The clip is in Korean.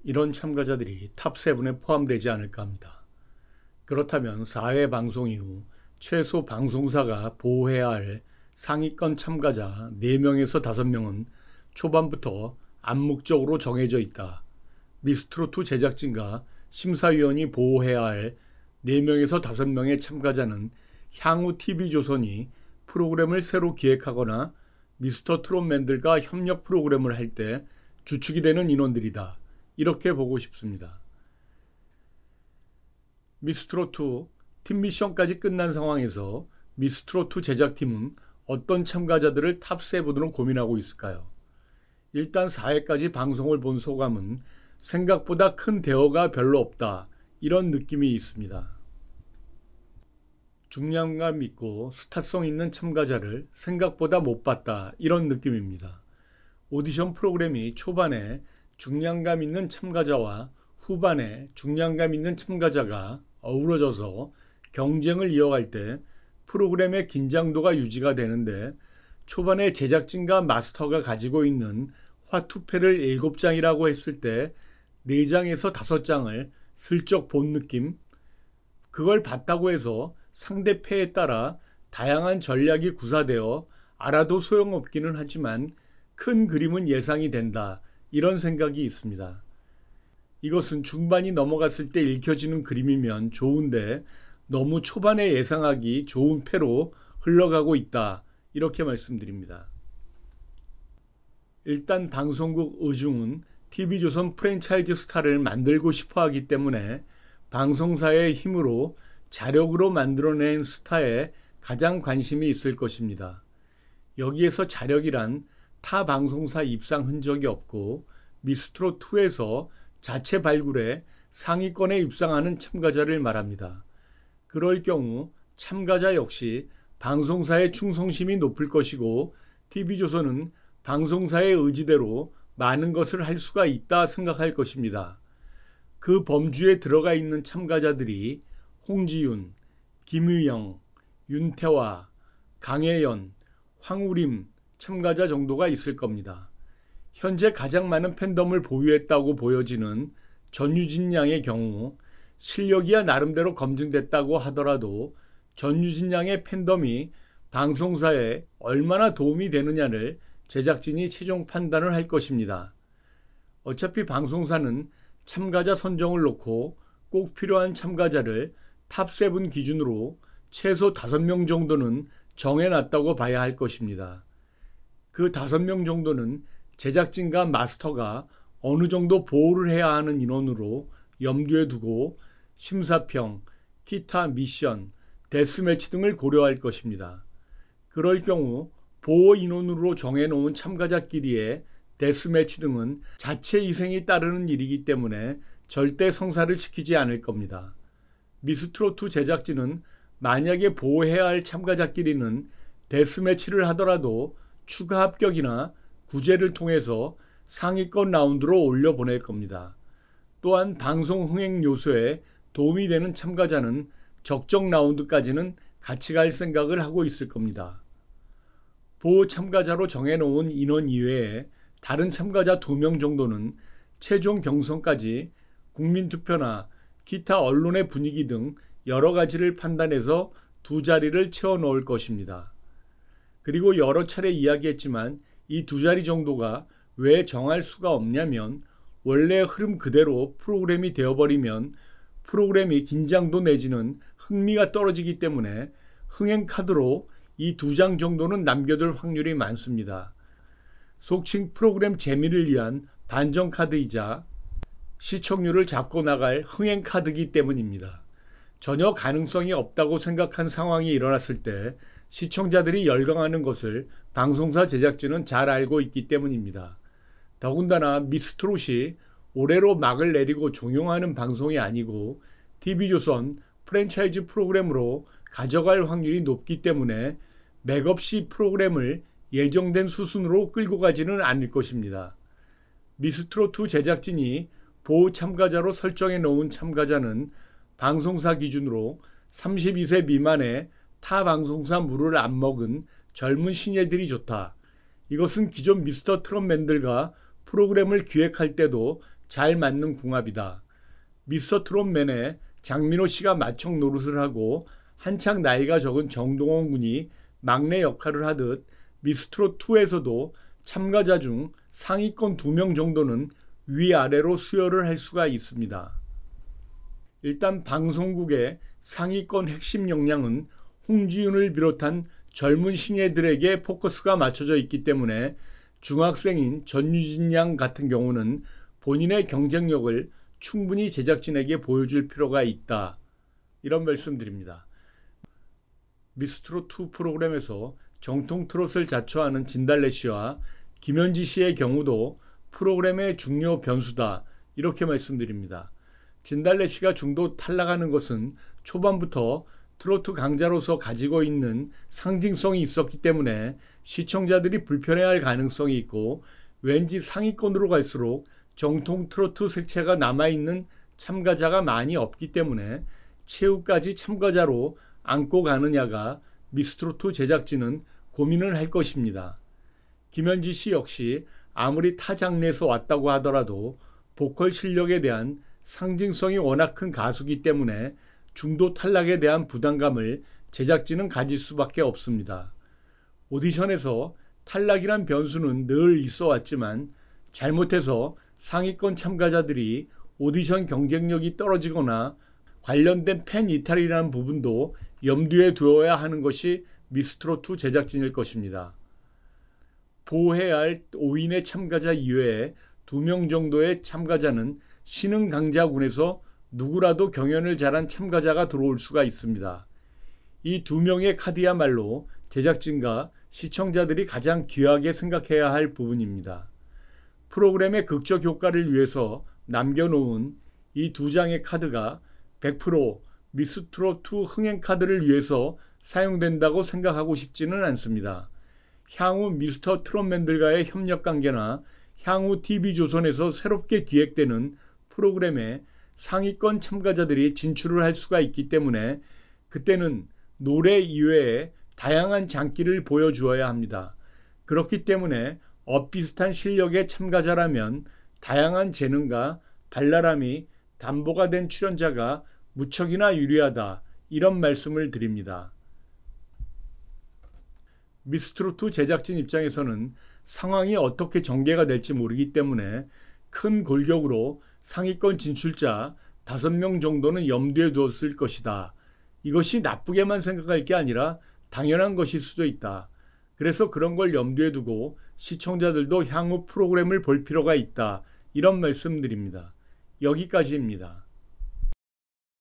이런 참가자들이 탑7에 포함되지 않을까 합니다. 그렇다면 4회 방송 이후 최소 방송사가 보호해야 할 상위권 참가자 4명에서 5명은 초반부터 암묵적으로 정해져 있다. 미스트롯2 제작진과 심사위원이 보호해야 할 4명에서 5명의 참가자는 향후 TV조선이 프로그램을 새로 기획하거나 미스터 트롯맨들과 협력 프로그램을 할 때 주축이 되는 인원들이다. 이렇게 보고 싶습니다. 미스트롯2 팀 미션까지 끝난 상황에서 미스트롯2 제작팀은 어떤 참가자들을 탑7으로 고민하고 있을까요? 일단 4회까지 방송을 본 소감은 생각보다 큰 대어가 별로 없다. 이런 느낌이 있습니다. 중량감 있고 스타성 있는 참가자를 생각보다 못 봤다. 이런 느낌입니다. 오디션 프로그램이 초반에 중량감 있는 참가자와 후반에 중량감 있는 참가자가 어우러져서 경쟁을 이어갈 때 프로그램의 긴장도가 유지가 되는데 초반에 제작진과 마스터가 가지고 있는 화투패를 7장이라고 했을 때 4장에서 5장을 슬쩍 본 느낌? 그걸 봤다고 해서 상대 패에 따라 다양한 전략이 구사되어 알아도 소용없기는 하지만 큰 그림은 예상이 된다. 이런 생각이 있습니다. 이것은 중반이 넘어갔을 때 읽혀지는 그림이면 좋은데 너무 초반에 예상하기 좋은 패로 흘러가고 있다. 이렇게 말씀드립니다. 일단 방송국 의중은 TV조선 프랜차이즈 스타를 만들고 싶어 하기 때문에 방송사의 힘으로 자력으로 만들어낸 스타에 가장 관심이 있을 것입니다. 여기에서 자력이란 타 방송사 입상 흔적이 없고 미스트롯2에서 자체 발굴해 상위권에 입상하는 참가자를 말합니다. 그럴 경우 참가자 역시 방송사의 충성심이 높을 것이고 TV조선은 방송사의 의지대로 많은 것을 할 수가 있다 생각할 것입니다. 그 범주에 들어가 있는 참가자들이 홍지윤, 김의영, 윤태화, 강혜연, 황우림 참가자 정도가 있을 겁니다. 현재 가장 많은 팬덤을 보유했다고 보여지는 전유진 양의 경우 실력이야 나름대로 검증됐다고 하더라도 전유진 양의 팬덤이 방송사에 얼마나 도움이 되느냐를 제작진이 최종 판단을 할 것입니다. 어차피 방송사는 참가자 선정을 놓고 꼭 필요한 참가자를 탑7 기준으로 최소 5명 정도는 정해놨다고 봐야 할 것입니다. 그 5명 정도는 제작진과 마스터가 어느 정도 보호를 해야 하는 인원으로 염두에 두고 심사평, 기타 미션, 데스매치 등을 고려할 것입니다. 그럴 경우 보호 인원으로 정해놓은 참가자끼리의 데스매치 등은 자체 희생이 따르는 일이기 때문에 절대 성사를 시키지 않을 겁니다. 미스트롯2 제작진은 만약에 보호해야 할 참가자끼리는 데스매치를 하더라도 추가 합격이나 구제를 통해서 상위권 라운드로 올려보낼 겁니다. 또한 방송 흥행 요소에 도움이 되는 참가자는 적정 라운드까지는 같이 갈 생각을 하고 있을 겁니다. 보호 참가자로 정해놓은 인원 이외에 다른 참가자 2명 정도는 최종 경선까지 국민투표나 기타 언론의 분위기 등 여러 가지를 판단해서 2자리를 채워 넣을 것입니다. 그리고 여러 차례 이야기했지만 이 2자리 정도가 왜 정할 수가 없냐면 원래 흐름 그대로 프로그램이 되어버리면 프로그램이 긴장도 내지는 흥미가 떨어지기 때문에 흥행 카드로 이 2장 정도는 남겨둘 확률이 많습니다. 속칭 프로그램 재미를 위한 반전 카드이자 시청률을 잡고 나갈 흥행 카드이기 때문입니다. 전혀 가능성이 없다고 생각한 상황이 일어났을 때 시청자들이 열광하는 것을 방송사 제작진은 잘 알고 있기 때문입니다. 더군다나 미스트롯이 올해로 막을 내리고 종영하는 방송이 아니고 TV조선 프랜차이즈 프로그램으로 가져갈 확률이 높기 때문에 맥없이 프로그램을 예정된 수순으로 끌고 가지는 않을 것입니다. 미스트롯2 제작진이 보호 참가자로 설정해 놓은 참가자는 방송사 기준으로 32세 미만의 타 방송사 물을 안 먹은 젊은 신예들이 좋다. 이것은 기존 미스터 트롯맨들과 프로그램을 기획할 때도 잘 맞는 궁합이다. 미스터 트롯맨에 장민호 씨가 마청 노릇을 하고 한창 나이가 적은 정동원 군이 막내 역할을 하듯 미스트롯 2에서도 참가자 중 상위권 2명 정도는 위아래로 수여를 할 수가 있습니다. 일단 방송국의 상위권 핵심 역량은 홍지윤을 비롯한 젊은 신예들에게 포커스가 맞춰져 있기 때문에 중학생인 전유진 양 같은 경우는 본인의 경쟁력을 충분히 제작진에게 보여줄 필요가 있다. 이런 말씀드립니다. 미스트롯2 프로그램에서 정통 트롯을 자처하는 진달래 씨와 김현지 씨의 경우도 프로그램의 중요 변수다. 이렇게 말씀드립니다. 진달래 씨가 중도 탈락하는 것은 초반부터 트로트 강자로서 가지고 있는 상징성이 있었기 때문에 시청자들이 불편해할 가능성이 있고, 왠지 상위권으로 갈수록 정통 트로트 색채가 남아있는 참가자가 많이 없기 때문에 최후까지 참가자로 안고 가느냐가 미스트롯2 제작진은 고민을 할 것입니다. 김현지 씨 역시 아무리 타 장르에서 왔다고 하더라도 보컬 실력에 대한 상징성이 워낙 큰 가수기 때문에 중도 탈락에 대한 부담감을 제작진은 가질 수밖에 없습니다. 오디션에서 탈락이란 변수는 늘 있어 왔지만 잘못해서 상위권 참가자들이 오디션 경쟁력이 떨어지거나 관련된 팬 이탈이라는 부분도 염두에 두어야 하는 것이 미스트롯2 제작진일 것입니다. 보호해야 할 5인의 참가자 이외에 2명 정도의 참가자는 신흥 강자군에서 누구라도 경연을 잘한 참가자가 들어올 수가 있습니다. 이 2명의 카드야말로 제작진과 시청자들이 가장 귀하게 생각해야 할 부분입니다. 프로그램의 극적 효과를 위해서 남겨놓은 이 2장의 카드가 100% 미스트롯2 흥행 카드를 위해서 사용된다고 생각하고 싶지는 않습니다. 향후 미스터 트롯맨들과의 협력관계나 향후 TV조선에서 새롭게 기획되는 프로그램에 상위권 참가자들이 진출을 할 수가 있기 때문에 그때는 노래 이외에 다양한 장기를 보여주어야 합니다. 그렇기 때문에 엇비슷한 실력의 참가자라면 다양한 재능과 발랄함이 담보가 된 출연자가 무척이나 유리하다, 이런 말씀을 드립니다. 미스트롯2 제작진 입장에서는 상황이 어떻게 전개가 될지 모르기 때문에 큰 골격으로 상위권 진출자 5명 정도는 염두에 두었을 것이다. 이것이 나쁘게만 생각할 게 아니라 당연한 것일 수도 있다. 그래서 그런 걸 염두에 두고 시청자들도 향후 프로그램을 볼 필요가 있다. 이런 말씀드립니다. 여기까지입니다.